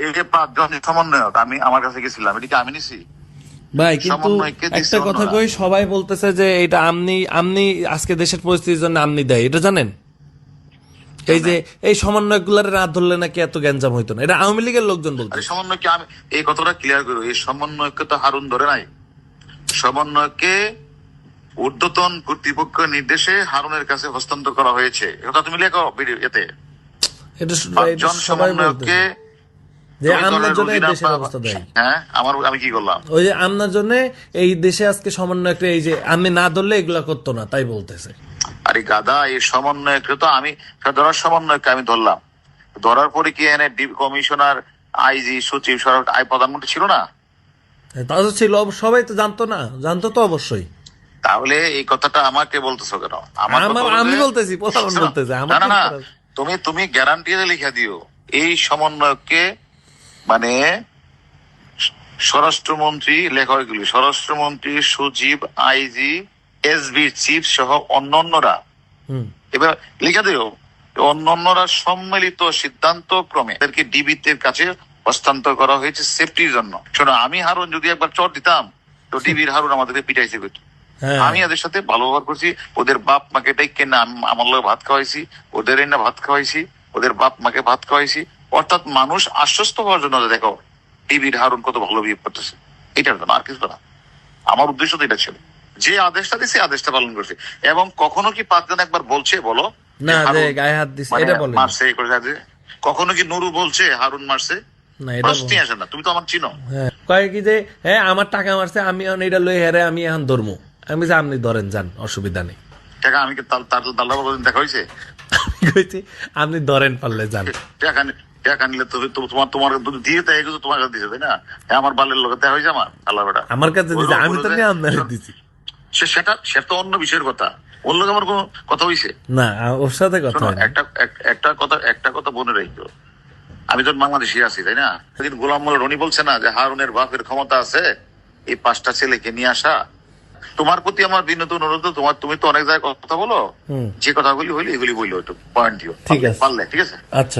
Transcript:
এই যে 5 জন সমন্বয়ক আমি আমার কাছে গেছিলাম, এটা কি আমি নিছি? ভাই কিন্তু একটা কথা কই, সবাই বলতেছে যে এটা আমনি আজকে দেশের পরিস্থিতির জন্য আমনি দেয়, এটা জানেন? এই যে এই সমন্বয়ক গুলার রাত ধরলে নাকি এত গ্যাঞ্জাম হইতো না, এটা আওয়ামী লীগের লোকজন বলতো। সমন্বয়কে আমি এই কথাটা ক্লিয়ার করবো, এই সমন্বয়কে তো হারুন ধরে নাই। সমন্বয়কে ঊর্ধ্বতন কর্তৃপক্ষ নির্দেশে হারুনের কাছে হস্তান্তর করা হয়েছে, এটা তুমি লেখো এতে। এটা সমন্বয়ককে যে আমনার জন্য এই দেশের অবস্থা দেয়। হ্যাঁ, আমি কি করলাম? ওই যে আমনার জন্য এই দেশে আজকে সমন্বয়করা এই যে আমি না ধরলে এগুলা করতো না, তাই বলতেছে। আরে গাদা, এই সমন্বয়কে তো আমি ধরার সমন্বয়কে আমি ধরলাম, ধরার পরে কি এনে কমিশনার, আইজি, সচিব, প্রধানমন্ত্রী ছিল না? তা তো ছিল, সবাই তো জানতো না? জানতো তো অবশ্যই। তাহলে এই কথাটা আমাকে বলতেছো কেন? আমি বলতেছি, প্রধান বলতেছে। না, তুমি গ্যারান্টি লিখে দিও এই সমন্বয়কে, মানে স্বরাষ্ট্রমন্ত্রী, লেখা এগুলি স্বরাষ্ট্রমন্ত্রী, সচিব, আইজি, এসবির চিফ সহ অন্যান্যরা, এবার লিখে দিও অন্যান্যরা সম্মিলিত সিদ্ধান্ত ক্রমে এদেরকে ডিবিতে কাছে হস্তান্তর করা হয়েছে সেফটির জন্য। শোনো, আমি হারুন যদি একবার চট দিতাম তো ডিবির হারুন আমাদেরকে পিটাইছে। আমি এদের সাথে ভালো ব্যবহার করছি, ওদের বাপ মাকে ডেকে না আমার লোক ভাত খাওয়াইছি, ওদের না ভাত খাওয়াইছি, ওদের বাপ মাকে ভাত খাওয়াইছি। অর্থাৎ মানুষ আশ্বস্ত হওয়ার জন্য দেখো ডিবির হারুন কত ভালো বিহেভ করতেছে, এটার জন্য, আর কিছু না। আমার উদ্দেশ্য তো এটা ছিল, যে আদেশটা দিছে আদেশটা পালন করছে। এবং কখনো কি 5 জন একবার বলছে বলো না যে গায়ে হাত দিছে, এটা বলে মারছে করে যাচ্ছে? কখনো কি নুরু বলছে হারুন মারছে? না, এটা প্রশ্নই আসে না। তুমি তো আমার চিনো। কয় কি যে হ্যাঁ আমার টাকা মারছে, আমি এখন এটা লই হেরে আমি এখন ধরমু। আমি যে আপনি ধরেন, যান, অসুবিধা নেই। টাকা আমি কি দেখা হয়েছে? কইছি আপনি ধরেন, পারলে যান। টাকা নিলে তোমার দিয়ে তাই তোমার কাছে দিছে, তাই না? আমার বালের লোক তাই হয়েছে, আমার আল্লাহ বেটা আমার কাছে দিছে, আমি তো নিয়ে আপনার দিছি। সেটা তো অন্য বিষয়ের কথা, ওর লোক আমার কোনো কথা হয়েছে না, ওর সাথে কথা একটা কথা মনে রাখো, আমি তো বাংলাদেশি আছি, তাই না? সেদিন গোলাম মোল্লা রনি বলছে না যে হারুনের বাপের ক্ষমতা আছে এই 5টা ছেলেকে নিয়ে আসা। তোমার প্রতি আমার বিনীত অনুরোধ, তুমি তো অনেক জায়গায় কথা বলো, যে কথাগুলি হইলে এগুলি বললো, একটু পয়েন্ট দিও, ঠিক আছে? পারলে ঠিক আছে। আচ্ছা।